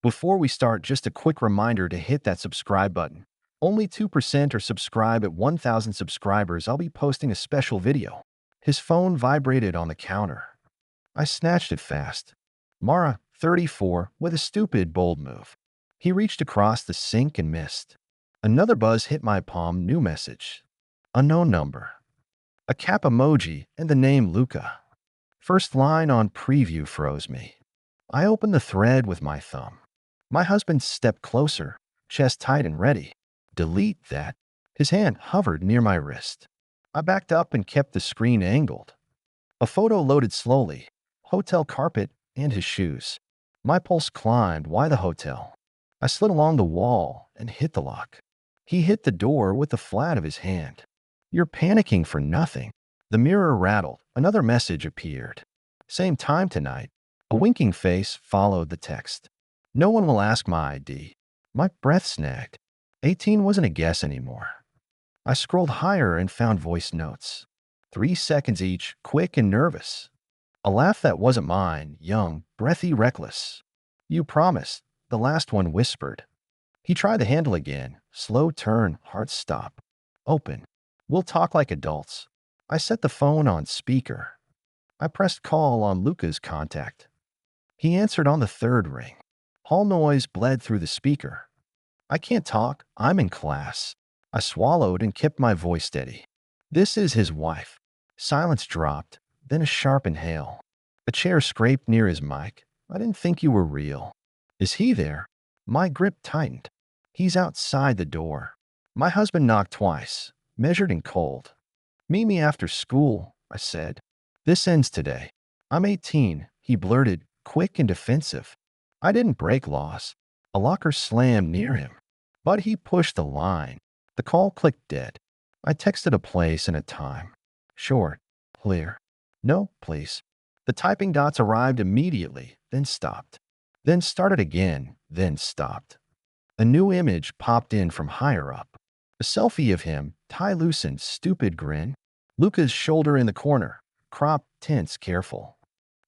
Before we start, just a quick reminder to hit that subscribe button. Only 2% are subscribed. At 1,000 subscribers, I'll be posting a special video. His phone vibrated on the counter. I snatched it fast. Mara, 34, with a stupid, bold move. He reached across the sink and missed. Another buzz hit my palm. New message. Unknown number. A cap emoji and the name Luca. First line on preview froze me. I opened the thread with my thumb. My husband stepped closer, chest tight and ready. Delete that. His hand hovered near my wrist. I backed up and kept the screen angled. A photo loaded slowly. Hotel carpet and his shoes. My pulse climbed. Why the hotel? I slid along the wall and hit the lock. He hit the door with the flat of his hand. You're panicking for nothing. The mirror rattled. Another message appeared. Same time tonight. A winking face followed the text. No one will ask my ID. My breath snagged. 18 wasn't a guess anymore. I scrolled higher and found voice notes. 3 seconds each, quick and nervous. A laugh that wasn't mine, young, breathy, reckless. You promised, the last one whispered. He tried the handle again. Slow turn, heart stop. Open. We'll talk like adults. I set the phone on speaker. I pressed call on Luca's contact. He answered on the third ring. Hall noise bled through the speaker. I can't talk. I'm in class. I swallowed and kept my voice steady. This is his wife. Silence dropped, then a sharp inhale. A chair scraped near his mic. I didn't think you were real. Is he there? My grip tightened. He's outside the door. My husband knocked twice, measured and cold. Meet me after school, I said. This ends today. I'm 18, he blurted, quick and defensive. I didn't break laws. A locker slammed near him. But he pushed the line. The call clicked dead. I texted a place and a time. Short, clear. No, please. The typing dots arrived immediately, then stopped. Then started again, then stopped. A new image popped in from higher up. A selfie of him, tie loosened, stupid grin. Luca's shoulder in the corner, cropped, tense, careful.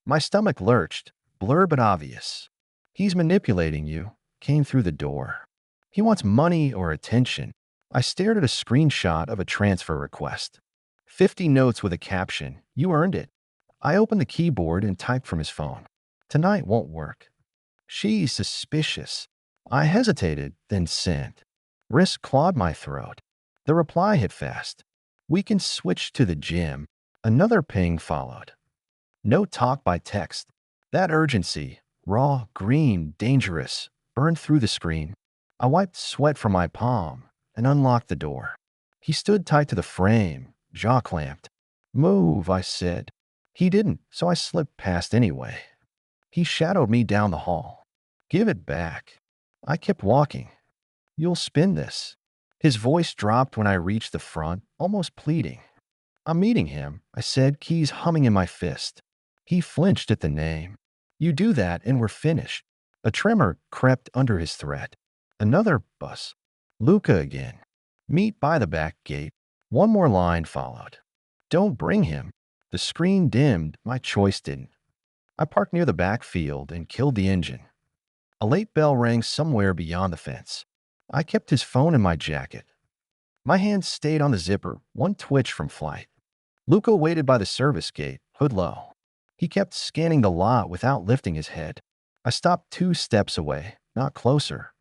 My stomach lurched, blur but obvious. He's manipulating you, came through the door. He wants money or attention. I stared at a screenshot of a transfer request. 50 notes with a caption, you earned it. I opened the keyboard and typed from his phone. Tonight won't work. She's suspicious. I hesitated, then sent. Wrist clawed my throat. The reply hit fast. We can switch to the gym. Another ping followed. No talk by text. That urgency, raw, green, dangerous, burned through the screen. I wiped sweat from my palm and unlocked the door. He stood tight to the frame, jaw clamped. Move, I said. He didn't, so I slipped past anyway. He shadowed me down the hall. Give it back. I kept walking. You'll spin this. His voice dropped when I reached the front, almost pleading. I'm meeting him, I said, keys humming in my fist. He flinched at the name. You do that and we're finished. A tremor crept under his threat. Another bus. Luca again. Meet by the back gate. One more line followed. Don't bring him. The screen dimmed, my choice didn't. I parked near the backfield and killed the engine. A late bell rang somewhere beyond the fence. I kept his phone in my jacket. My hand stayed on the zipper, one twitch from flight. Luca waited by the service gate, hood low. He kept scanning the lot without lifting his head. I stopped 2 steps away, not closer.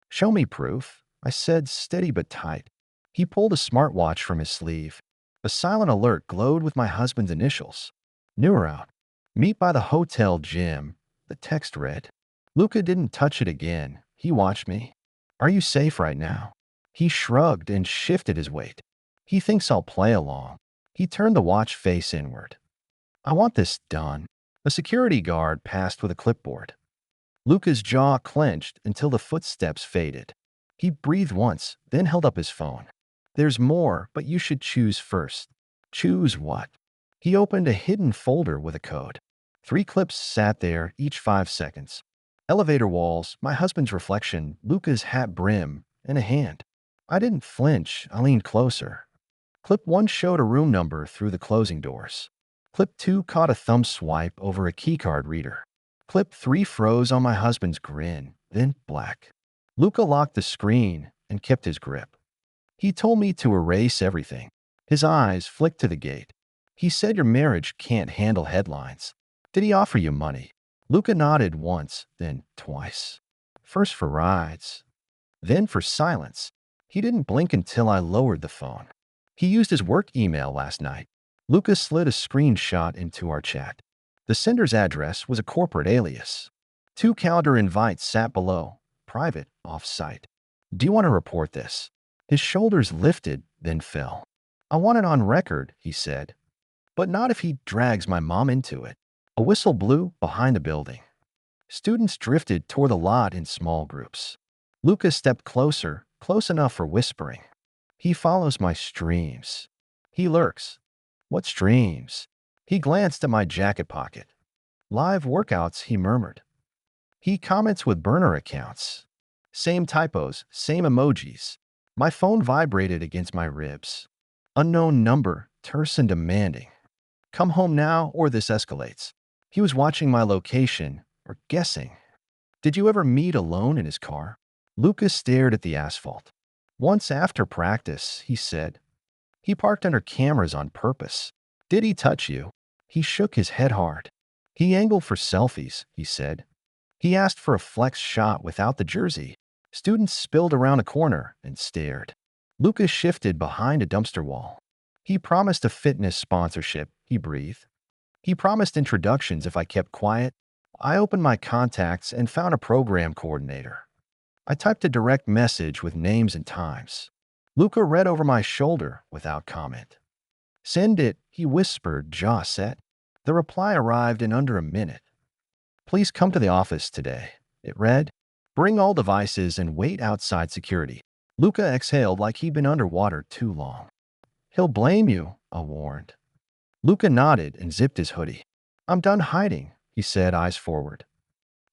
Show me proof, I said, steady but tight. He pulled a smartwatch from his sleeve. A silent alert glowed with my husband's initials. New route. Meet by the hotel gym. The text read. Luca didn't touch it again. He watched me. Are you safe right now? He shrugged and shifted his weight. He thinks I'll play along. He turned the watch face inward. I want this done. A security guard passed with a clipboard. Luca's jaw clenched until the footsteps faded. He breathed once, then held up his phone. There's more, but you should choose first. Choose what? He opened a hidden folder with a code. 3 clips sat there, each 5 seconds. Elevator walls, my husband's reflection, Luca's hat brim, and a hand. I didn't flinch. I leaned closer. Clip 1 showed a room number through the closing doors. Clip 2 caught a thumb swipe over a keycard reader. Clip 3 froze on my husband's grin, then black. Luca locked the screen and kept his grip. He told me to erase everything. His eyes flicked to the gate. He said your marriage can't handle headlines. Did he offer you money? Luca nodded once, then twice. First for rides, then for silence. He didn't blink until I lowered the phone. He used his work email last night. Luca slid a screenshot into our chat. The sender's address was a corporate alias. 2 calendar invites sat below, private, off-site. Do you want to report this? His shoulders lifted, then fell. I want it on record, he said. But not if he drags my mom into it. A whistle blew behind the building. Students drifted toward the lot in small groups. Luca stepped closer, close enough for whispering. He follows my streams. He lurks. What streams? He glanced at my jacket pocket. Live workouts, he murmured. He comments with burner accounts. Same typos, same emojis. My phone vibrated against my ribs. Unknown number, terse and demanding. Come home now or this escalates. He was watching my location, or guessing. Did you ever meet alone in his car? Lucas stared at the asphalt. Once after practice, he said. He parked under cameras on purpose. Did he touch you? He shook his head hard. He angled for selfies, he said. He asked for a flex shot without the jersey. Students spilled around a corner and stared. Lucas shifted behind a dumpster wall. He promised a fitness sponsorship, he breathed. He promised introductions if I kept quiet. I opened my contacts and found a program coordinator. I typed a direct message with names and times. Luca read over my shoulder without comment. Send it, he whispered, jaw set. The reply arrived in under a minute. Please come to the office today. It read, bring all devices and wait outside security. Luca exhaled like he'd been underwater too long. He'll blame you, I warned. Luca nodded and zipped his hoodie. I'm done hiding, he said, eyes forward.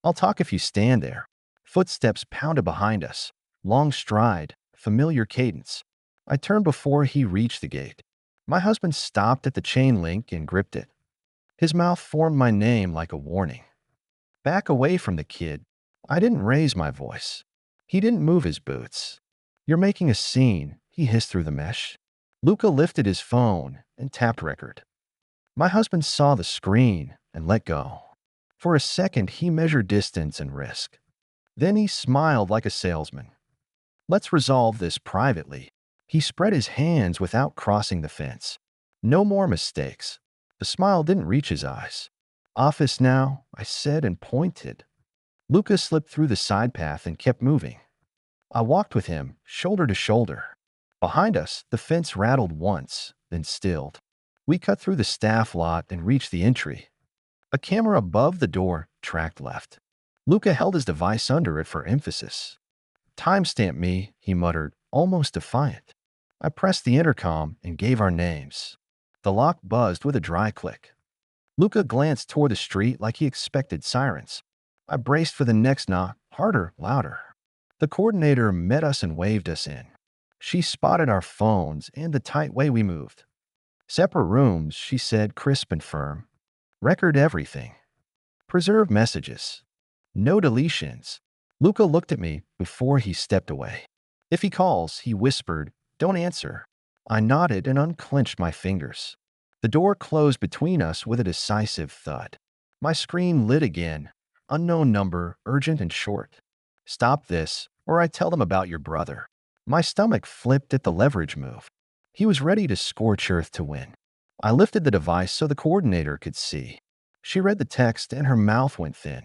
I'll talk if you stand there. Footsteps pounded behind us. Long stride, familiar cadence. I turned before he reached the gate. My husband stopped at the chain link and gripped it. His mouth formed my name like a warning. Back away from the kid. I didn't raise my voice. He didn't move his boots. You're making a scene, he hissed through the mesh. Luca lifted his phone and tapped record. My husband saw the screen and let go. For a second, he measured distance and risk. Then he smiled like a salesman. Let's resolve this privately. He spread his hands without crossing the fence. No more mistakes. The smile didn't reach his eyes. Office now, I said and pointed. Luca slipped through the side path and kept moving. I walked with him, shoulder to shoulder. Behind us, the fence rattled once, then stilled. We cut through the staff lot and reached the entry. A camera above the door tracked left. Luca held his device under it for emphasis. Timestamp me, he muttered, almost defiant. I pressed the intercom and gave our names. The lock buzzed with a dry click. Luca glanced toward the street like he expected sirens. I braced for the next knock, harder, louder. The coordinator met us and waved us in. She spotted our phones and the tight way we moved. Separate rooms, she said, crisp and firm. Record everything. Preserve messages. No deletions. Luca looked at me before he stepped away. If he calls, he whispered, don't answer. I nodded and unclenched my fingers. The door closed between us with a decisive thud. My screen lit again. Unknown number, urgent and short. Stop this, or I tell them about your brother. My stomach flipped at the leverage move. He was ready to scorch earth to win. I lifted the device so the coordinator could see. She read the text and her mouth went thin.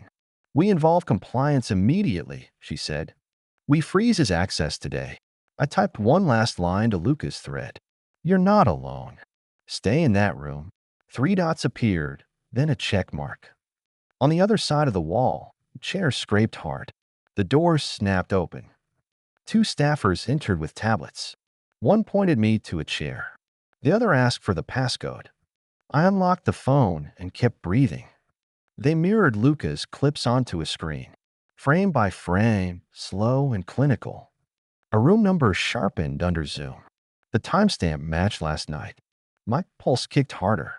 We involve compliance immediately, she said. We freeze his access today. I typed one last line to Luca's thread. You're not alone. Stay in that room. 3 dots appeared, then a check mark. On the other side of the wall, a chair scraped hard. The door snapped open. 2 staffers entered with tablets. One pointed me to a chair. The other asked for the passcode. I unlocked the phone and kept breathing. They mirrored Luca's clips onto a screen. Frame by frame, slow and clinical. A room number sharpened under zoom. The timestamp matched last night. My pulse kicked harder.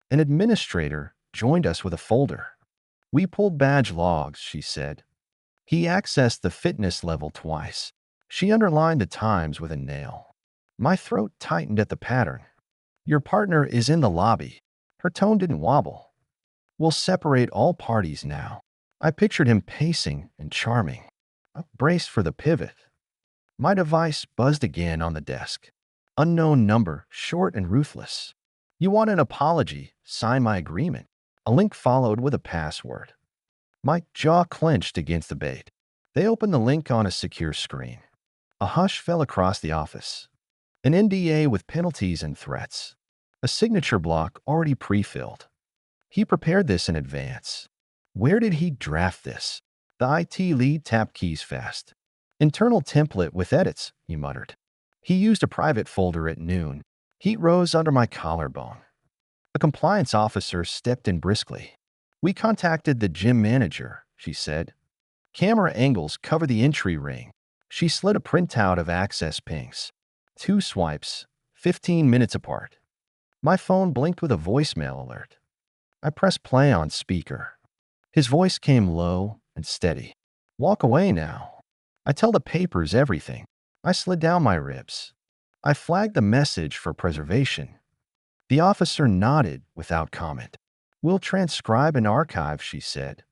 An administrator joined us with a folder. We pulled badge logs, she said. He accessed the fitness level twice. She underlined the times with a nail. My throat tightened at the pattern. Your partner is in the lobby. Her tone didn't wobble. We'll separate all parties now. I pictured him pacing and charming. I braced for the pivot. My device buzzed again on the desk. Unknown number, short and ruthless. You want an apology? Sign my agreement. A link followed with a password. My jaw clenched against the bait. They opened the link on a secure screen. A hush fell across the office. An NDA with penalties and threats. A signature block already pre-filled. He prepared this in advance. Where did he draft this? The IT lead tapped keys fast. Internal template with edits, he muttered. He used a private folder at noon. Heat rose under my collarbone. A compliance officer stepped in briskly. We contacted the gym manager, she said. Camera angles cover the entry ring. She slid a printout of access pings. 2 swipes, 15 minutes apart. My phone blinked with a voicemail alert. I pressed play on speaker. His voice came low and steady. Walk away now. I tell the papers everything. I slid down my ribs. I flagged the message for preservation. The officer nodded without comment. We'll transcribe and archive, she said.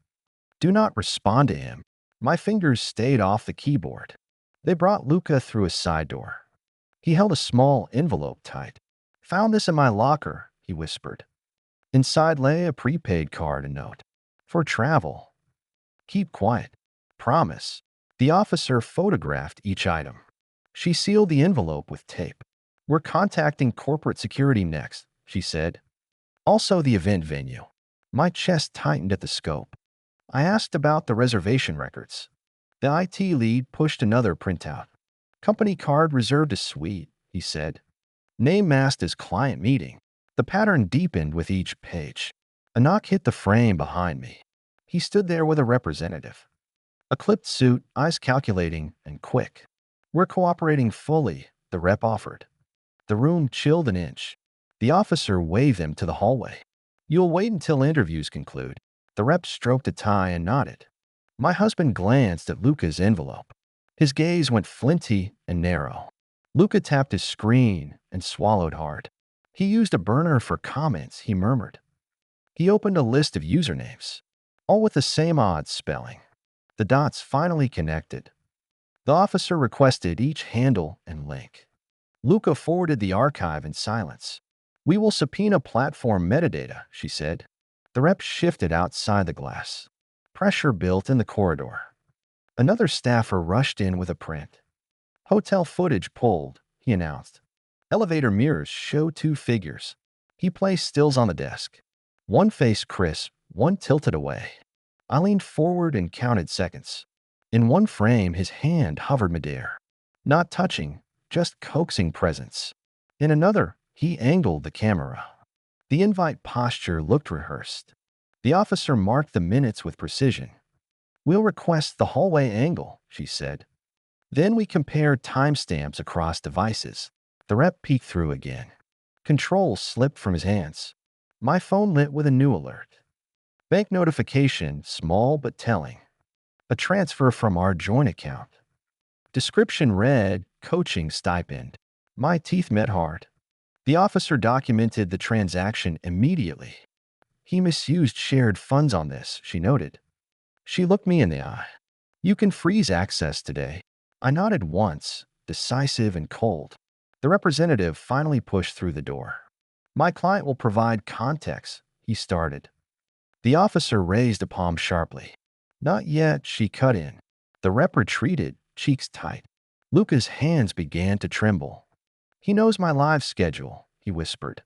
Do not respond to him. My fingers stayed off the keyboard. They brought Luca through a side door. He held a small envelope tight. Found this in my locker, he whispered. Inside lay a prepaid card and note. For travel. Keep quiet. Promise. The officer photographed each item. She sealed the envelope with tape. We're contacting corporate security next, she said. Also the event venue. My chest tightened at the scope. I asked about the reservation records. The IT lead pushed another printout. Company card reserved a suite, he said. Name masked as client meeting. The pattern deepened with each page. A knock hit the frame behind me. He stood there with a representative. A clipped suit, eyes calculating and quick. We're cooperating fully, the rep offered. The room chilled an inch. The officer waved him to the hallway. You'll wait until interviews conclude. The rep stroked a tie and nodded. My husband glanced at Luca's envelope. His gaze went flinty and narrow. Luca tapped his screen and swallowed hard. He used a burner for comments, he murmured. He opened a list of usernames, all with the same odd spelling. The dots finally connected. The officer requested each handle and link. Luca forwarded the archive in silence. We will subpoena platform metadata, she said. The rep shifted outside the glass. Pressure built in the corridor. Another staffer rushed in with a print. Hotel footage pulled, he announced. Elevator mirrors show 2 figures. He placed stills on the desk. One face crisp, one tilted away. I leaned forward and counted seconds. In one frame, his hand hovered midair. Not touching, just coaxing presence. In another, he angled the camera. The invite posture looked rehearsed. The officer marked the minutes with precision. We'll request the hallway angle, she said. Then we compared timestamps across devices. The rep peeked through again. Control slipped from his hands. My phone lit with a new alert. Bank notification, small but telling. A transfer from our joint account. Description read, coaching stipend. My teeth met hard. The officer documented the transaction immediately. He misused shared funds on this, she noted. She looked me in the eye. You can freeze access today. I nodded once, decisive and cold. The representative finally pushed through the door. My client will provide context, he started. The officer raised a palm sharply. Not yet, she cut in. The rep retreated, cheeks tight. Luca's hands began to tremble. He knows my live schedule, he whispered.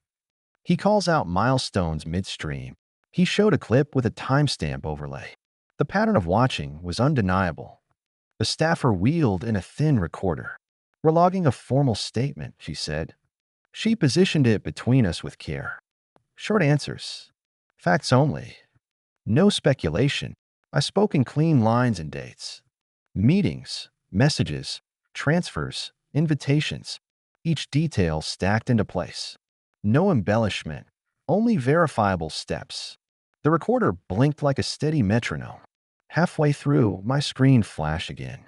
He calls out milestones midstream. He showed a clip with a timestamp overlay. The pattern of watching was undeniable. The staffer wheeled in a thin recorder. We're logging a formal statement, she said. She positioned it between us with care. Short answers. Facts only. No speculation. I spoke in clean lines and dates. Meetings, messages, transfers, invitations. Each detail stacked into place. No embellishment, only verifiable steps. The recorder blinked like a steady metronome. Halfway through, my screen flashed again.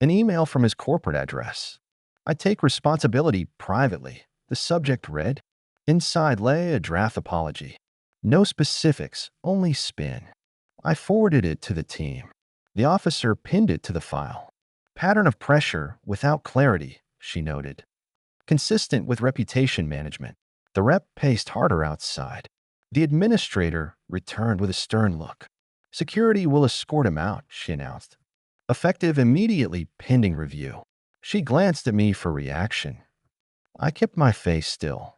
An email from his corporate address. I take responsibility privately. The subject read. Inside lay a draft apology. No specifics, only spin. I forwarded it to the team. The officer pinned it to the file. Pattern of pressure without clarity, she noted. Consistent with reputation management. The rep paced harder outside. The administrator returned with a stern look. Security will escort him out, she announced. Effective immediately pending review. She glanced at me for reaction. I kept my face still.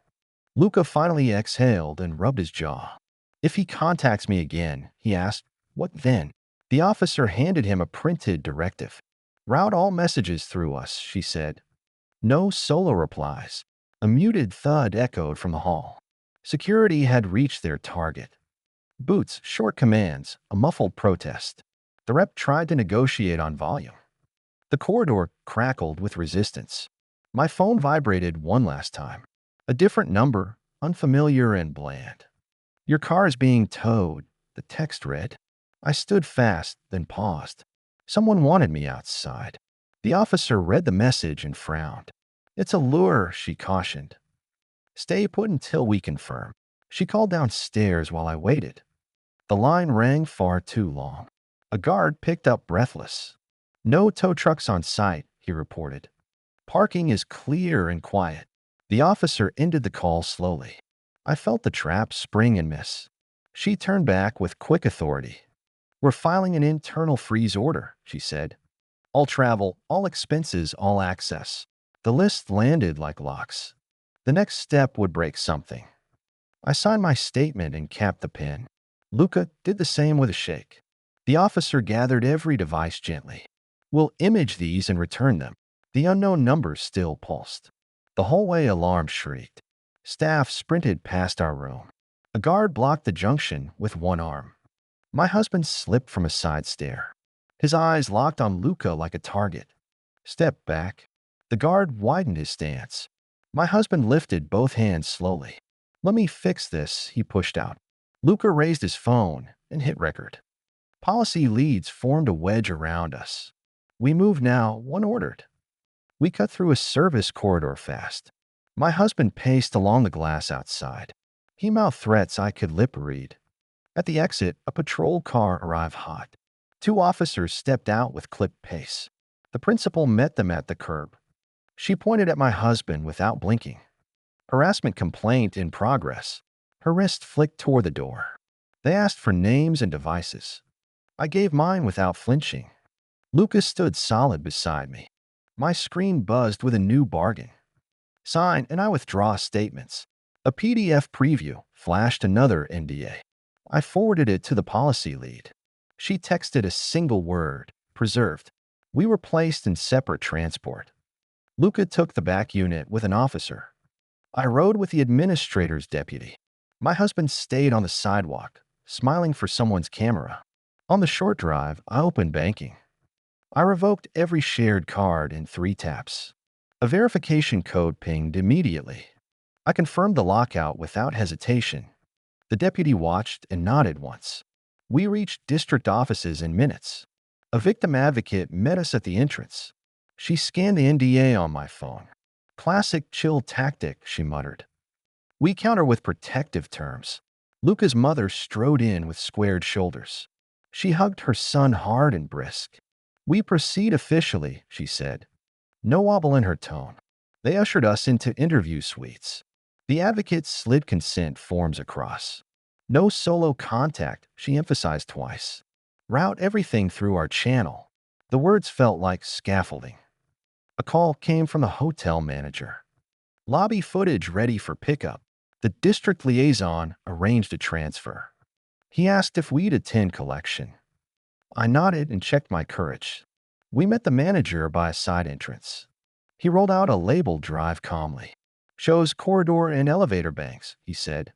Luca finally exhaled and rubbed his jaw. If he contacts me again, he asked, what then? The officer handed him a printed directive. Route all messages through us, she said. No solo replies. A muted thud echoed from the hall. Security had reached their target. Boots, short commands, a muffled protest. The rep tried to negotiate on volume. The corridor crackled with resistance. My phone vibrated one last time. A different number, unfamiliar and bland. Your car is being towed, the text read. I stood fast, then paused. Someone wanted me outside. The officer read the message and frowned. It's a lure, she cautioned. Stay put until we confirm. She called downstairs while I waited. The line rang far too long. A guard picked up breathless. No tow trucks on site, he reported. Parking is clear and quiet. The officer ended the call slowly. I felt the trap spring and miss. She turned back with quick authority. We're filing an internal freeze order, she said. All travel, all expenses, all access. The list landed like locks. The next step would break something. I signed my statement and capped the pin. Luca did the same with a shake. The officer gathered every device gently. We'll image these and return them. The unknown numbers still pulsed. The hallway alarm shrieked. Staff sprinted past our room. A guard blocked the junction with one arm. My husband slipped from a side stair. His eyes locked on Luca like a target. Step back. The guard widened his stance. My husband lifted both hands slowly. Let me fix this, he pushed out. Luca raised his phone and hit record. Policy leads formed a wedge around us. We move now, one ordered. We cut through a service corridor fast. My husband paced along the glass outside. He mouthed threats I could lip read. At the exit, a patrol car arrived hot. 2 officers stepped out with clipped pace. The principal met them at the curb. She pointed at my husband without blinking. Harassment complaint in progress. Her wrist flicked toward the door. They asked for names and devices. I gave mine without flinching. Lucas stood solid beside me. My screen buzzed with a new bargain. Sign and I withdraw statements. A PDF preview flashed another NDA. I forwarded it to the policy lead. She texted a single word, preserved. We were placed in separate transport. Luca took the back unit with an officer. I rode with the administrator's deputy. My husband stayed on the sidewalk, smiling for someone's camera. On the short drive, I opened banking. I revoked every shared card in 3 taps. A verification code pinged immediately. I confirmed the lockout without hesitation. The deputy watched and nodded once. We reached district offices in minutes. A victim advocate met us at the entrance. She scanned the NDA on my phone. Classic chill tactic, she muttered. We counter with protective terms. Luca's mother strode in with squared shoulders. She hugged her son hard and brisk. We proceed officially, she said. No wobble in her tone. They ushered us into interview suites. The advocate slid consent forms across. No solo contact, she emphasized twice. Route everything through our channel. The words felt like scaffolding. A call came from the hotel manager. Lobby footage ready for pickup. The district liaison arranged a transfer. He asked if we'd attend collection. I nodded and checked my courage. We met the manager by a side entrance. He rolled out a labeled drive calmly. Shows corridor and elevator banks, he said.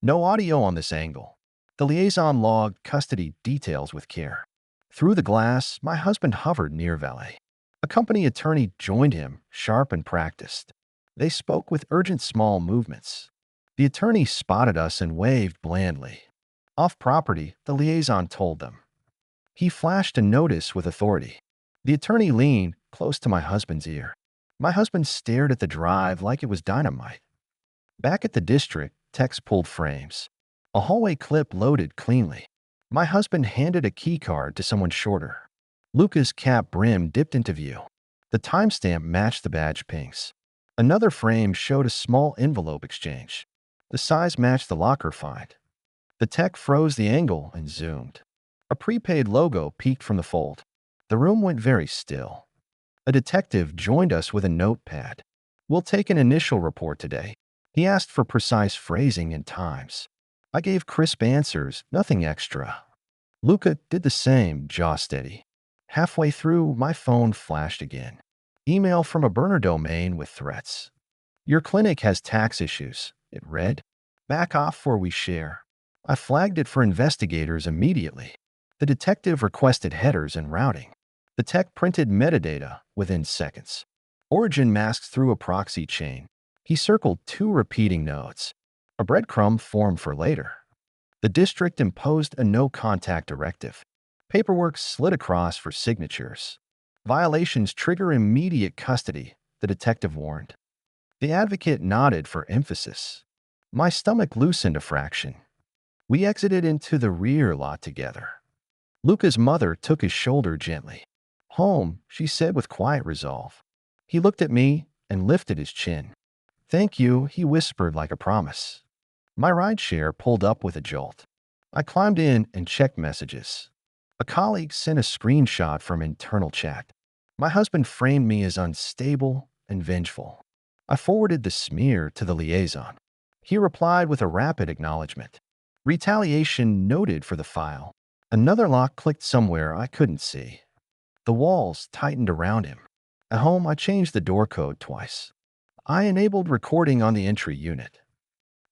No audio on this angle. The liaison logged custody details with care. Through the glass, my husband hovered near valet. A company attorney joined him, sharp and practiced. They spoke with urgent small movements. The attorney spotted us and waved blandly. Off property, the liaison told them. He flashed a notice with authority. The attorney leaned close to my husband's ear. My husband stared at the drive like it was dynamite. Back at the district, text pulled frames. A hallway clip loaded cleanly. My husband handed a key card to someone shorter. Luca's cap brim dipped into view. The timestamp matched the badge pings. Another frame showed a small envelope exchange. The size matched the locker find. The tech froze the angle and zoomed. A prepaid logo peeked from the fold. The room went very still. A detective joined us with a notepad. "We'll take an initial report today." He asked for precise phrasing and times. I gave crisp answers, nothing extra. Luca did the same, jaw steady. Halfway through, my phone flashed again. Email from a burner domain with threats. "Your clinic has tax issues," it read. "Back off or we share." I flagged it for investigators immediately. The detective requested headers and routing. The tech printed metadata within seconds. Origin masked through a proxy chain. He circled 2 repeating nodes. A breadcrumb formed for later. The district imposed a no-contact directive. Paperwork slid across for signatures. "Violations trigger immediate custody," the detective warned. The advocate nodded for emphasis. My stomach loosened a fraction. We exited into the rear lot together. Luca's mother took his shoulder gently. "Home," she said with quiet resolve. He looked at me and lifted his chin. "Thank you," he whispered like a promise. My rideshare pulled up with a jolt. I climbed in and checked messages. A colleague sent a screenshot from internal chat. My husband framed me as unstable and vengeful. I forwarded the smear to the liaison. He replied with a rapid acknowledgement. "Retaliation noted for the file." Another lock clicked somewhere I couldn't see. The walls tightened around him. At home, I changed the door code twice. I enabled recording on the entry unit.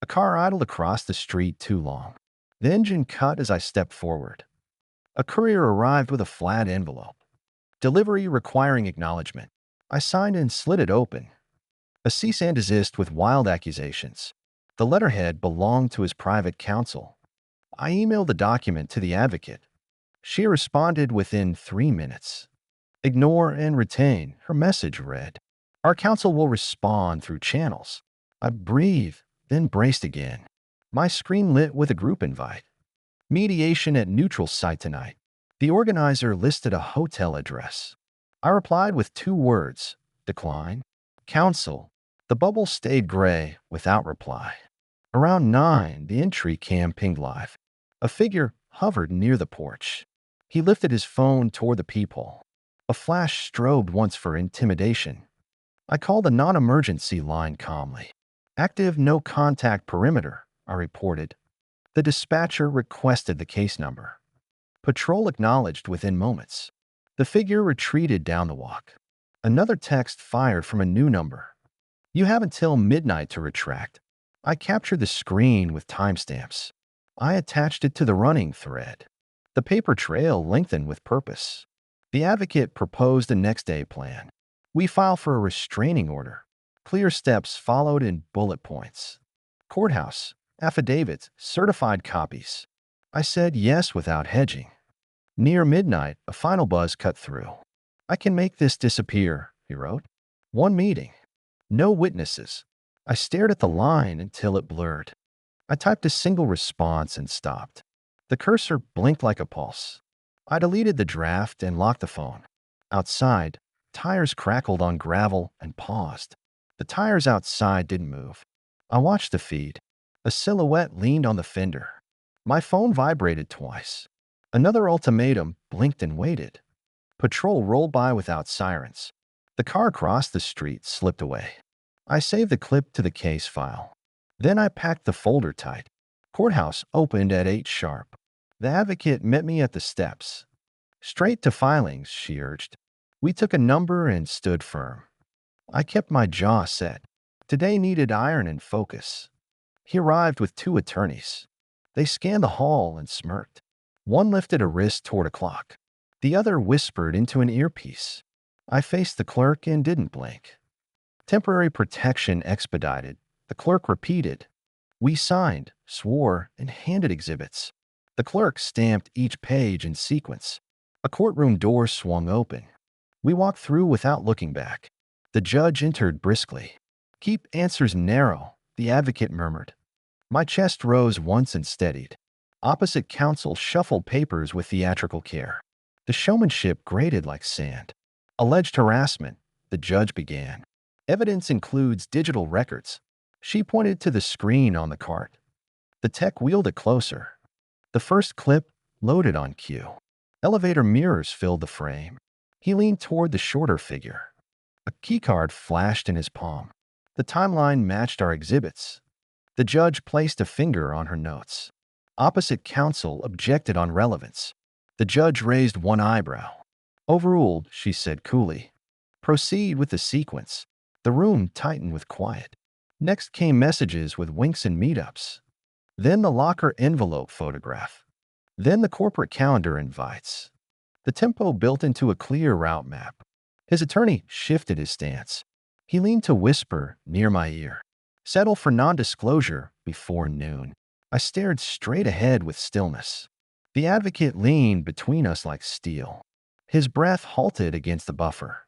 A car idled across the street too long. The engine cut as I stepped forward. A courier arrived with a flat envelope. "Delivery requiring acknowledgement." I signed and slid it open. A cease and desist with wild accusations. The letterhead belonged to his private counsel. I emailed the document to the advocate. She responded within 3 minutes. "Ignore and retain," her message read. "Our counsel will respond through channels." I breathed, then braced again. My screen lit with a group invite. "Mediation at neutral site tonight." The organizer listed a hotel address. I replied with 2 words, "Decline." "Counsel." The bubble stayed gray without reply. Around 9, the entry cam pinged live. A figure hovered near the porch. He lifted his phone toward the peephole. A flash strobed once for intimidation. I called a non-emergency line calmly. "Active no-contact perimeter," I reported. The dispatcher requested the case number. Patrol acknowledged within moments. The figure retreated down the walk. Another text fired from a new number. "You have until midnight to retract." I captured the screen with timestamps. I attached it to the running thread. The paper trail lengthened with purpose. The advocate proposed a next-day plan. "We file for a restraining order." Clear steps followed in bullet points. "Courthouse, affidavits, certified copies." I said yes without hedging. Near midnight, a final buzz cut through. "I can make this disappear," he wrote. "1 meeting. No witnesses." I stared at the line until it blurred. I typed a single response and stopped. The cursor blinked like a pulse. I deleted the draft and locked the phone. Outside, tires crackled on gravel and paused. The tires outside didn't move. I watched the feed. A silhouette leaned on the fender. My phone vibrated twice. Another ultimatum blinked and waited. Patrol rolled by without sirens. The car across the street slipped away. I saved the clip to the case file. Then I packed the folder tight. Courthouse opened at 8 sharp. The advocate met me at the steps. "Straight to filings," she urged. We took a number and stood firm. I kept my jaw set. Today needed iron and focus. He arrived with 2 attorneys. They scanned the hall and smirked. One lifted a wrist toward a clock. The other whispered into an earpiece. I faced the clerk and didn't blink. "Temporary protection expedited," the clerk repeated. We signed, swore, and handed exhibits. The clerk stamped each page in sequence. A courtroom door swung open. We walked through without looking back. The judge entered briskly. "Keep answers narrow," the advocate murmured. My chest rose once and steadied. Opposite counsel shuffled papers with theatrical care. The showmanship grated like sand. "Alleged harassment," the judge began. "Evidence includes digital records." She pointed to the screen on the cart. The tech wheeled it closer. The first clip loaded on cue. Elevator mirrors filled the frame. He leaned toward the shorter figure. A keycard flashed in his palm. The timeline matched our exhibits. The judge placed a finger on her notes. Opposite counsel objected on relevance. The judge raised one eyebrow. "Overruled," she said coolly. "Proceed with the sequence." The room tightened with quiet. Next came messages with winks and meetups. Then the locker envelope photograph. Then the corporate calendar invites. The tempo built into a clear route map. His attorney shifted his stance. He leaned to whisper near my ear. "Settle for non-disclosure before noon." I stared straight ahead with stillness. The advocate leaned between us like steel. His breath halted against the buffer.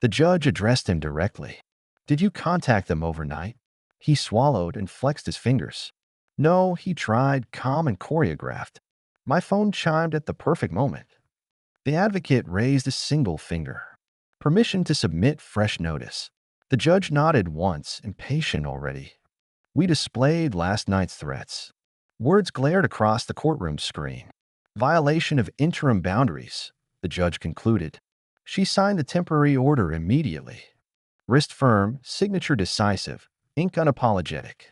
The judge addressed him directly. "Did you contact them overnight?" He swallowed and flexed his fingers. "No," he tried, calm and choreographed. "My phone chimed at the perfect moment." The advocate raised a single finger. "Permission to submit fresh notice." The judge nodded once, impatient already. We displayed last night's threats. Words glared across the courtroom screen. "Violation of interim boundaries," the judge concluded. She signed the temporary order immediately. Wrist firm, signature decisive, ink unapologetic.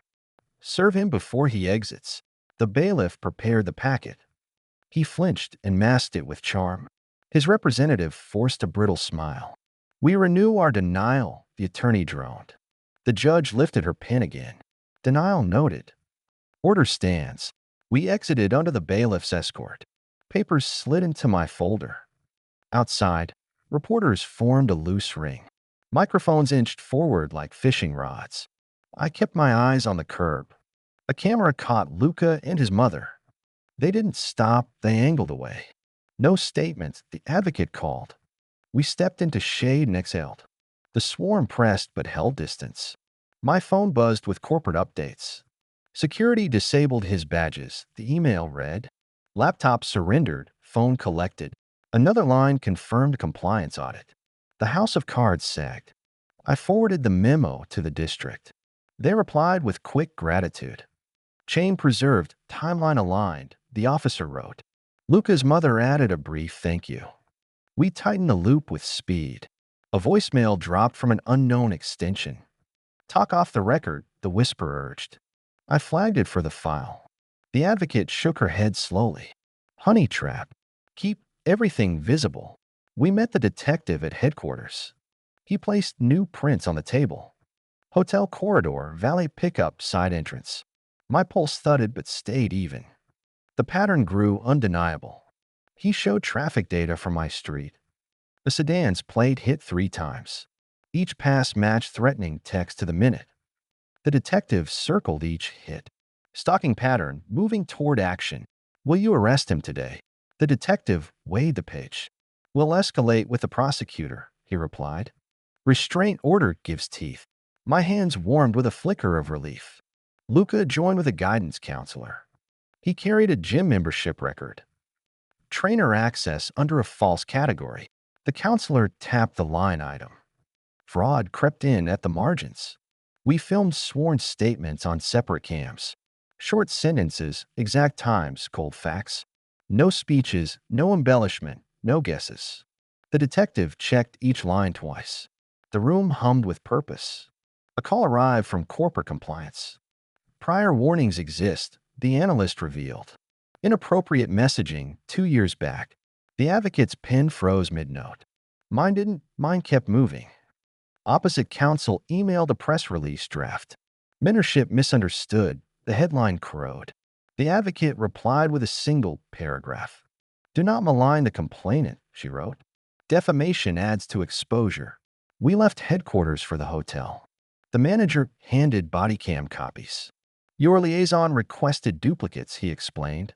"Serve him before he exits." The bailiff prepared the packet. He flinched and masked it with charm. His representative forced a brittle smile. "We renew our denial," the attorney droned. The judge lifted her pen again. "Denial noted. Order stands." We exited under the bailiff's escort. Papers slid into my folder. Outside, reporters formed a loose ring. Microphones inched forward like fishing rods. I kept my eyes on the curb. A camera caught Luca and his mother. They didn't stop, they angled away. "No statements," the advocate called. We stepped into shade and exhaled. The swarm pressed but held distance. My phone buzzed with corporate updates. Security disabled his badges, the email read. Laptop surrendered, phone collected. Another line confirmed compliance audit. The house of cards sagged. I forwarded the memo to the district. They replied with quick gratitude. "Chain preserved, timeline aligned," the officer wrote. Luca's mother added a brief thank you. We tightened the loop with speed. A voicemail dropped from an unknown extension. "Talk off the record," the whisper urged. I flagged it for the file. The advocate shook her head slowly. "Honey trap. Keep everything visible." We met the detective at headquarters. He placed new prints on the table. Hotel corridor, valet pickup, side entrance. My pulse thudded but stayed even. The pattern grew undeniable. He showed traffic data from my street. The sedan's plate hit 3 times. Each pass matched threatening text to the minute. The detective circled each hit. Stalking pattern, moving toward action. "Will you arrest him today?" The detective weighed the page. "We'll escalate with the prosecutor," he replied. Restraint order gives teeth. My hands warmed with a flicker of relief. Luca joined with a guidance counselor. He carried a gym membership record. Trainer access under a false category. The counselor tapped the line item. Fraud crept in at the margins. We filmed sworn statements on separate cams. Short sentences, exact times, cold facts. No speeches, no embellishment, no guesses. The detective checked each line twice. The room hummed with purpose. A call arrived from corporate compliance. "Prior warnings exist," the analyst revealed. "Inappropriate messaging 2 years back." The advocate's pen froze mid-note. Mine didn't. Mine kept moving. Opposite counsel emailed a press release draft. Mentorship misunderstood. The headline crowed. The advocate replied with a single paragraph. "Do not malign the complainant," she wrote. "Defamation adds to exposure." We left headquarters for the hotel. The manager handed body cam copies. "Your liaison requested duplicates," he explained.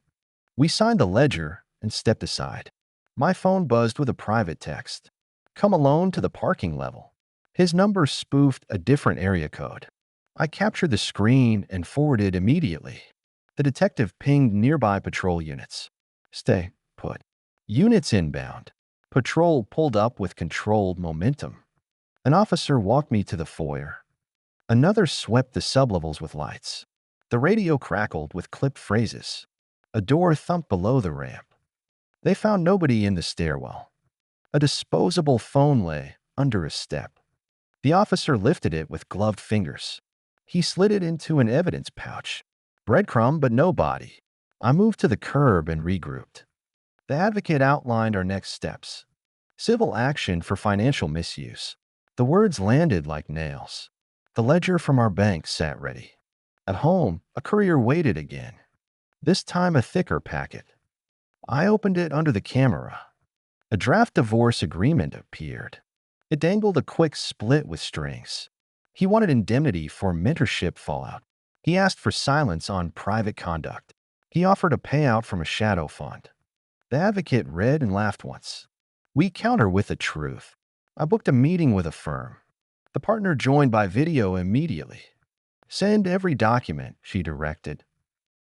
We signed the ledger and stepped aside. My phone buzzed with a private text. Come alone to the parking level. His number spoofed a different area code. I captured the screen and forwarded immediately. The detective pinged nearby patrol units. Stay put. Units inbound. Patrol pulled up with controlled momentum. An officer walked me to the foyer. Another swept the sublevels with lights. The radio crackled with clipped phrases. A door thumped below the ramp. They found nobody in the stairwell. A disposable phone lay under a step. The officer lifted it with gloved fingers. He slid it into an evidence pouch. Breadcrumb, but no body. I moved to the curb and regrouped. The advocate outlined our next steps. Civil action for financial misuse. The words landed like nails. The ledger from our bank sat ready. At home, a courier waited again. This time a thicker packet. I opened it under the camera. A draft divorce agreement appeared. It dangled a quick split with strings. He wanted indemnity for mentorship fallout. He asked for silence on private conduct. He offered a payout from a shadow fund. The advocate read and laughed once. We counter with the truth. I booked a meeting with a firm. The partner joined by video immediately. Send every document, she directed.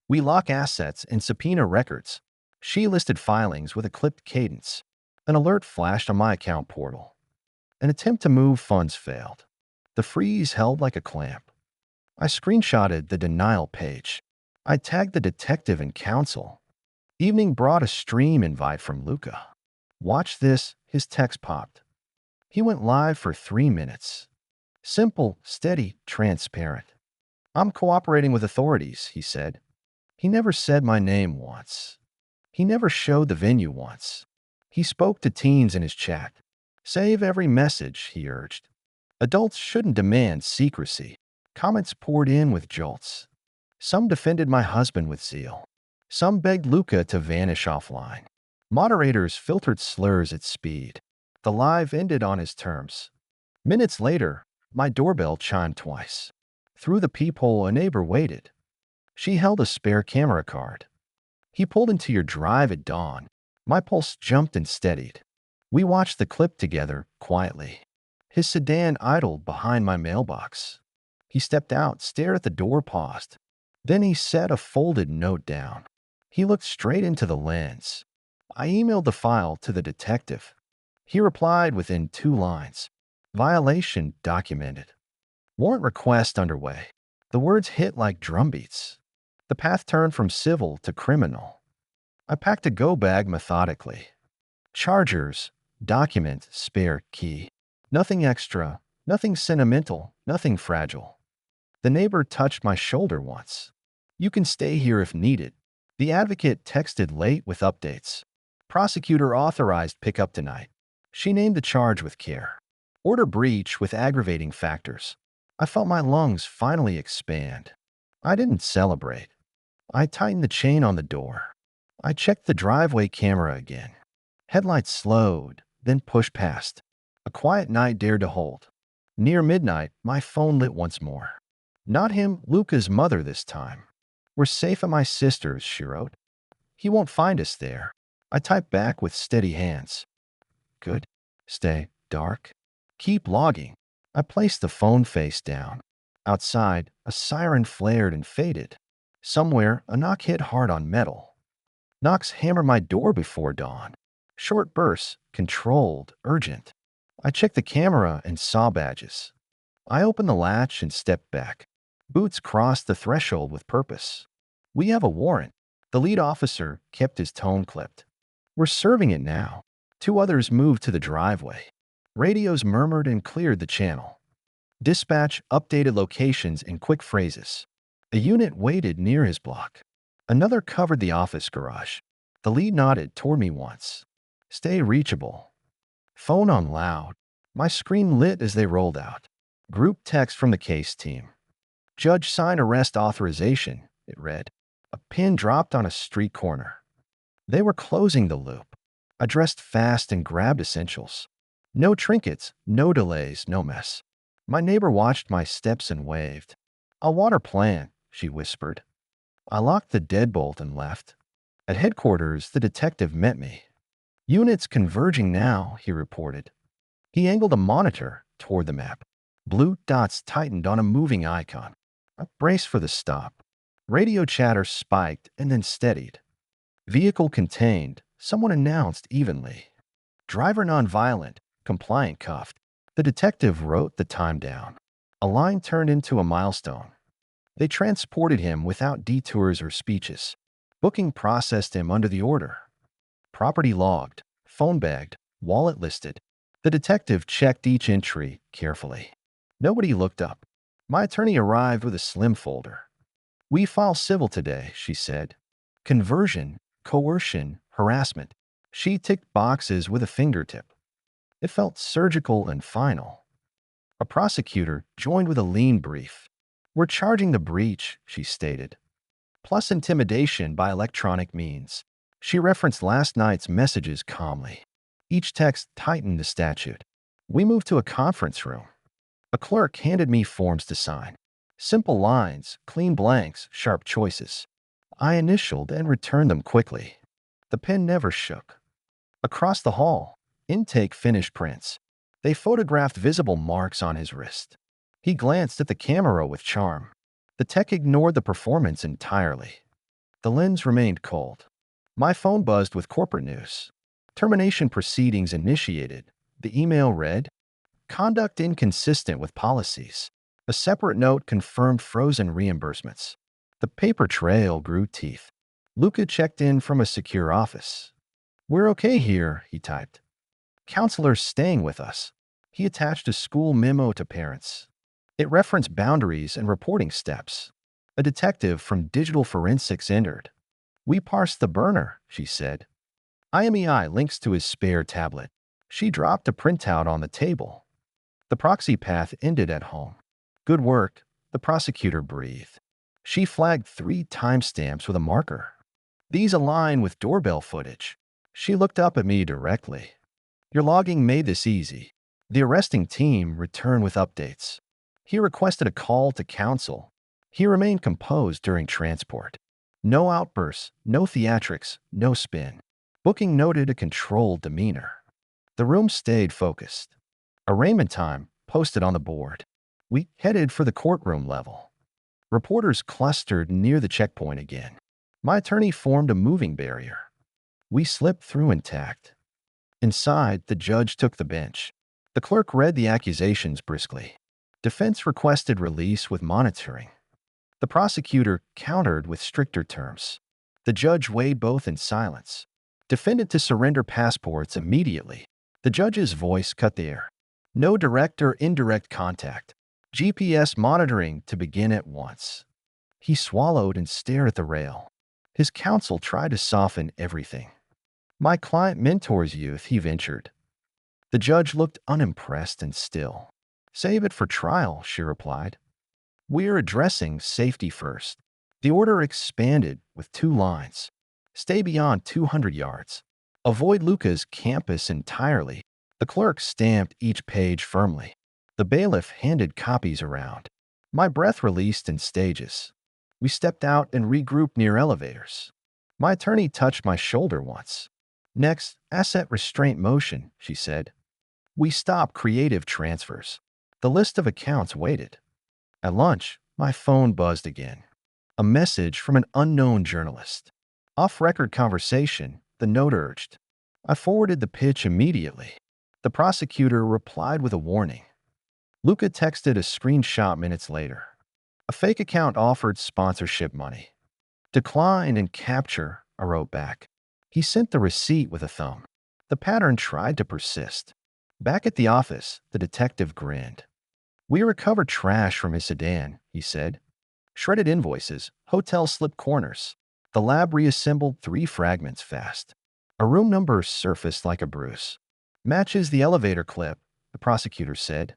We lock assets and subpoena records. She listed filings with a clipped cadence. An alert flashed on my account portal. An attempt to move funds failed. The freeze held like a clamp. I screenshotted the denial page. I tagged the detective and counsel. Evening brought a stream invite from Luca. Watch this, his text popped. He went live for 3 minutes. Simple, steady, transparent. I'm cooperating with authorities, he said. He never said my name once. He never showed the venue once. He spoke to teens in his chat. Save every message, he urged. Adults shouldn't demand secrecy. Comments poured in with jolts. Some defended my husband with zeal. Some begged Luca to vanish offline. Moderators filtered slurs at speed. The live ended on his terms. Minutes later, my doorbell chimed twice. Through the peephole, a neighbor waited. She held a spare camera card. He pulled into your drive at dawn. My pulse jumped and steadied. We watched the clip together, quietly. His sedan idled behind my mailbox. He stepped out, stared at the door, paused. Then he set a folded note down. He looked straight into the lens. I emailed the file to the detective. He replied within 2 lines. Violation documented. Warrant request underway. The words hit like drumbeats. The path turned from civil to criminal. I packed a go bag methodically. Chargers, document, spare key. Nothing extra, nothing sentimental, nothing fragile. The neighbor touched my shoulder once. You can stay here if needed. The advocate texted late with updates. Prosecutor authorized pickup tonight. She named the charge with care. Order breach with aggravating factors. I felt my lungs finally expand. I didn't celebrate. I tightened the chain on the door. I checked the driveway camera again. Headlights slowed, then pushed past. A quiet night dared to hold. Near midnight, my phone lit once more. Not him, Luca's mother this time. We're safe at my sister's, she wrote. He won't find us there. I typed back with steady hands. Good. Stay dark. Keep logging. I placed the phone face down. Outside, a siren flared and faded. Somewhere, a knock hit hard on metal. Knocks hammered my door before dawn. Short bursts, controlled, urgent. I checked the camera and saw badges. I opened the latch and stepped back. Boots crossed the threshold with purpose. We have a warrant. The lead officer kept his tone clipped. We're serving it now. 2 others moved to the driveway. Radios murmured and cleared the channel. Dispatch updated locations in quick phrases. A unit waited near his block. Another covered the office garage. The lead nodded toward me once. Stay reachable. Phone on loud. My screen lit as they rolled out. Group text from the case team. Judge sign arrest authorization, it read. A pin dropped on a street corner. They were closing the loop. I dressed fast and grabbed essentials. No trinkets, no delays, no mess. My neighbor watched my steps and waved. I'll water plant, she whispered. I locked the deadbolt and left. At headquarters, the detective met me. Units converging now, he reported. He angled a monitor toward the map. Blue dots tightened on a moving icon. I braced for the stop. Radio chatter spiked and then steadied. Vehicle contained, someone announced evenly. Driver nonviolent, compliant cuffed. The detective wrote the time down. A line turned into a milestone. They transported him without detours or speeches. Booking processed him under the order. Property logged, phone bagged, wallet listed. The detective checked each entry carefully. Nobody looked up. My attorney arrived with a slim folder. "We file civil today," she said. Conversion, coercion, harassment. She ticked boxes with a fingertip. It felt surgical and final. A prosecutor joined with a lean brief. "We're charging the breach," she stated, "plus intimidation by electronic means." She referenced last night's messages calmly. Each text tightened the statute. We moved to a conference room. A clerk handed me forms to sign. Simple lines, clean blanks, sharp choices. I initialed and returned them quickly. The pen never shook. Across the hall, intake finished prints. They photographed visible marks on his wrist. He glanced at the camera with charm. The tech ignored the performance entirely. The lens remained cold. My phone buzzed with corporate news. Termination proceedings initiated. The email read, "Conduct inconsistent with policies." A separate note confirmed frozen reimbursements. The paper trail grew teeth. Luca checked in from a secure office. "We're okay here," he typed. "Counselor's staying with us." He attached a school memo to parents. It referenced boundaries and reporting steps. A detective from digital forensics entered. "We parsed the burner," she said. IMEI links to his spare tablet. She dropped a printout on the table. The proxy path ended at home. "Good work," the prosecutor breathed. She flagged 3 timestamps with a marker. "These align with doorbell footage." She looked up at me directly. "Your logging made this easy." The arresting team returned with updates. He requested a call to counsel. He remained composed during transport. No outbursts, no theatrics, no spin. Booking noted a controlled demeanor. The room stayed focused. Arraignment time posted on the board. We headed for the courtroom level. Reporters clustered near the checkpoint again. My attorney formed a moving barrier. We slipped through intact. Inside, the judge took the bench. The clerk read the accusations briskly. Defense requested release with monitoring. The prosecutor countered with stricter terms. The judge weighed both in silence. Defendant to surrender passports immediately. The judge's voice cut the air. No direct or indirect contact. GPS monitoring to begin at once. He swallowed and stared at the rail. His counsel tried to soften everything. "My client mentors youth," he ventured. The judge looked unimpressed and still. "Save it for trial," she replied. "We're addressing safety first." The order expanded with 2 lines. "Stay beyond 200 yards. Avoid Luca's campus entirely." The clerk stamped each page firmly. The bailiff handed copies around. My breath released in stages. We stepped out and regrouped near elevators. My attorney touched my shoulder once. "Next, asset restraint motion," she said. We stopped creative transfers. The list of accounts waited. At lunch, my phone buzzed again. A message from an unknown journalist. Off-record conversation, the note urged. I forwarded the pitch immediately. The prosecutor replied with a warning. Luca texted a screenshot minutes later. A fake account offered sponsorship money. "Decline and capture," I wrote back. He sent the receipt with a thumb. The pattern tried to persist. Back at the office, the detective grinned. "We recovered trash from his sedan," he said. "Shredded invoices, hotel slip corners." The lab reassembled 3 fragments fast. A room number surfaced like a bruise. "Matches the elevator clip," the prosecutor said.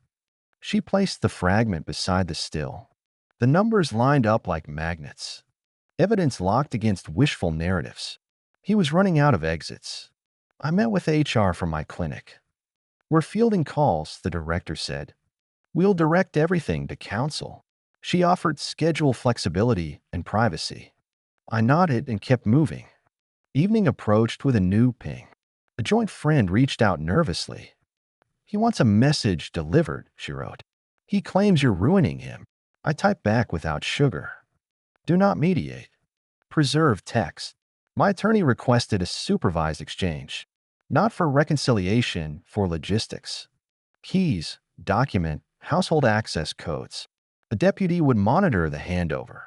She placed the fragment beside the still. The numbers lined up like magnets. Evidence locked against wishful narratives. He was running out of exits. I met with HR from my clinic. "We're fielding calls," the director said. "We'll direct everything to counsel." She offered schedule flexibility and privacy. I nodded and kept moving. Evening approached with a new ping. A joint friend reached out nervously. He wants a message delivered, she wrote. He claims you're ruining him. I typed back without sugar. Do not mediate. Preserve text. My attorney requested a supervised exchange. Not for reconciliation, for logistics. Keys, document, household access codes. A deputy would monitor the handover.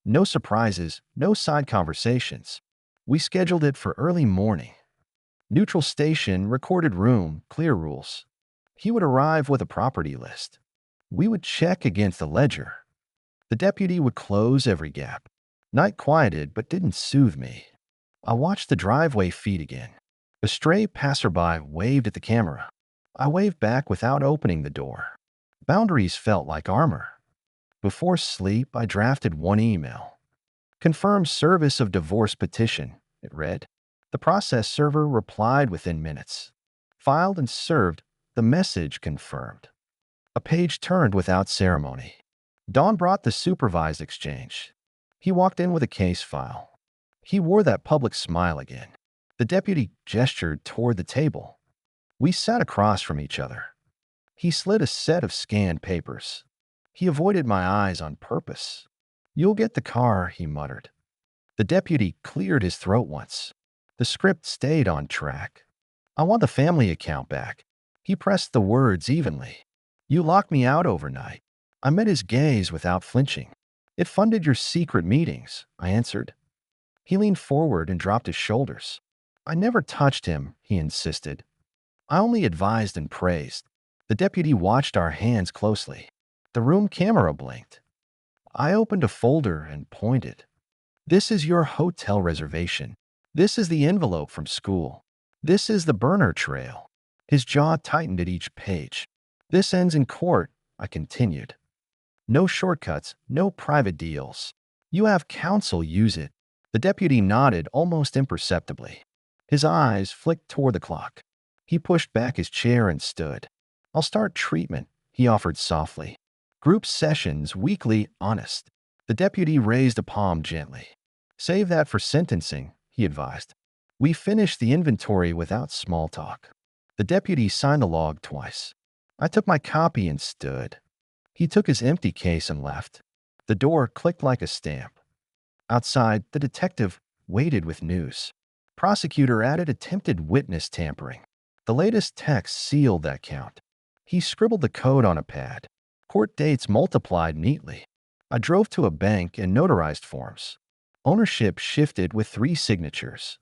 No surprises, no side conversations. We scheduled it for early morning. Neutral station, recorded room, clear rules. He would arrive with a property list. We would check against the ledger. The deputy would close every gap. Night quieted but didn't soothe me. I watched the driveway feed again. A stray passerby waved at the camera. I waved back without opening the door. Boundaries felt like armor. Before sleep, I drafted one email. Confirm service of divorce petition, it read. The process server replied within minutes. Filed and served, the message confirmed. A page turned without ceremony. Don brought the supervised exchange. He walked in with a case file. He wore that public smile again. The deputy gestured toward the table. We sat across from each other. He slid a set of scanned papers. He avoided my eyes on purpose. You'll get the car, he muttered. The deputy cleared his throat once. The script stayed on track. I want the family account back. He pressed the words evenly. You locked me out overnight. I met his gaze without flinching. It funded your secret meetings, I answered. He leaned forward and dropped his shoulders. I never touched him, he insisted. I only advised and praised. The deputy watched our hands closely. The room camera blinked. I opened a folder and pointed. This is your hotel reservation. This is the envelope from school. This is the burner trail. His jaw tightened at each page. This ends in court, I continued. No shortcuts, no private deals. You have counsel, use it. The deputy nodded almost imperceptibly. His eyes flicked toward the clock. He pushed back his chair and stood. I'll start treatment, he offered softly. Group sessions, weekly, honest. The deputy raised a palm gently. Save that for sentencing, he advised. We finished the inventory without small talk. The deputy signed the log twice. I took my copy and stood. He took his empty case and left. The door clicked like a stamp. Outside, the detective waited with news. Prosecutor added attempted witness tampering. The latest text sealed that count. He scribbled the code on a pad. Court dates multiplied neatly. I drove to a bank and notarized forms. Ownership shifted with 3 signatures.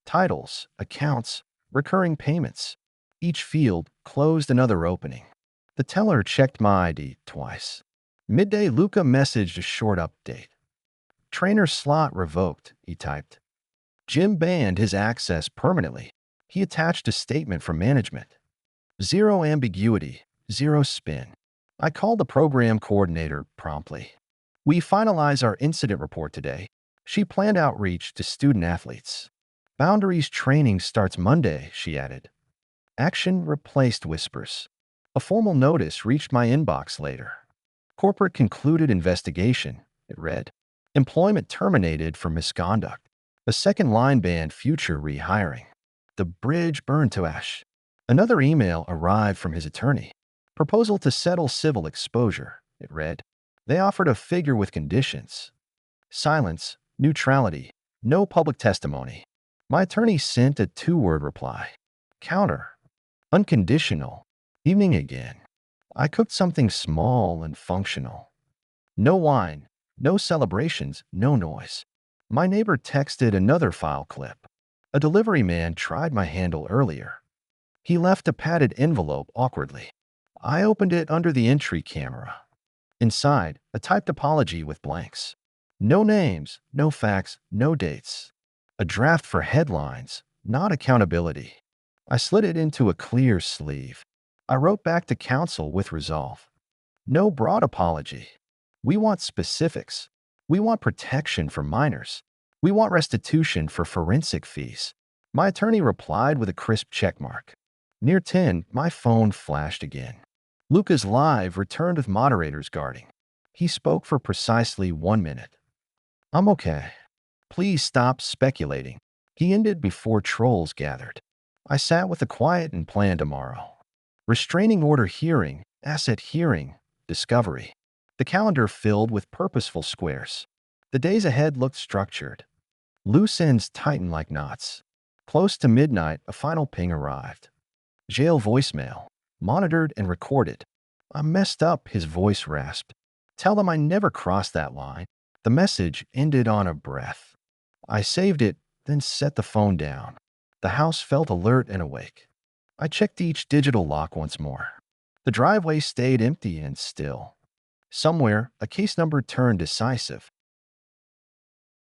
Titles, accounts, recurring payments. Each field closed another opening. The teller checked my ID twice. Midday, Luca messaged a short update. Trainer slot revoked, he typed. Jim banned his access permanently. He attached a statement from management. 0 ambiguity, 0 spin. I called the program coordinator promptly. We finalize our incident report today. She planned outreach to student athletes. Boundaries training starts Monday, she added. Action replaced whispers. A formal notice reached my inbox later. Corporate concluded investigation, it read. Employment terminated for misconduct. A second line banned future rehiring. The bridge burned to ash. Another email arrived from his attorney. Proposal to settle civil exposure, it read. They offered a figure with conditions. Silence, neutrality, no public testimony. My attorney sent a 2-word reply. Counter. Unconditional. Evening again. I cooked something small and functional. No wine, no celebrations, no noise. My neighbor texted another file clip. A delivery man tried my handle earlier. He left a padded envelope awkwardly. I opened it under the entry camera. Inside, a typed apology with blanks. No names, no facts, no dates. A draft for headlines, not accountability. I slid it into a clear sleeve. I wrote back to counsel with resolve. No broad apology. We want specifics. We want protection for minors. We want restitution for forensic fees. My attorney replied with a crisp checkmark. Near 10, my phone flashed again. Luca's live returned with moderators guarding. He spoke for precisely 1 minute. I'm okay. Please stop speculating. He ended before trolls gathered. I sat with a quiet and plan tomorrow. Restraining order hearing, asset hearing, discovery. The calendar filled with purposeful squares. The days ahead looked structured. Loose ends tightened like knots. Close to midnight, a final ping arrived. Jail voicemail. Monitored and recorded. I messed up, his voice rasped. Tell them I never crossed that line. The message ended on a breath. I saved it, then set the phone down. The house felt alert and awake. I checked each digital lock once more. The driveway stayed empty and still. Somewhere, a case number turned decisive.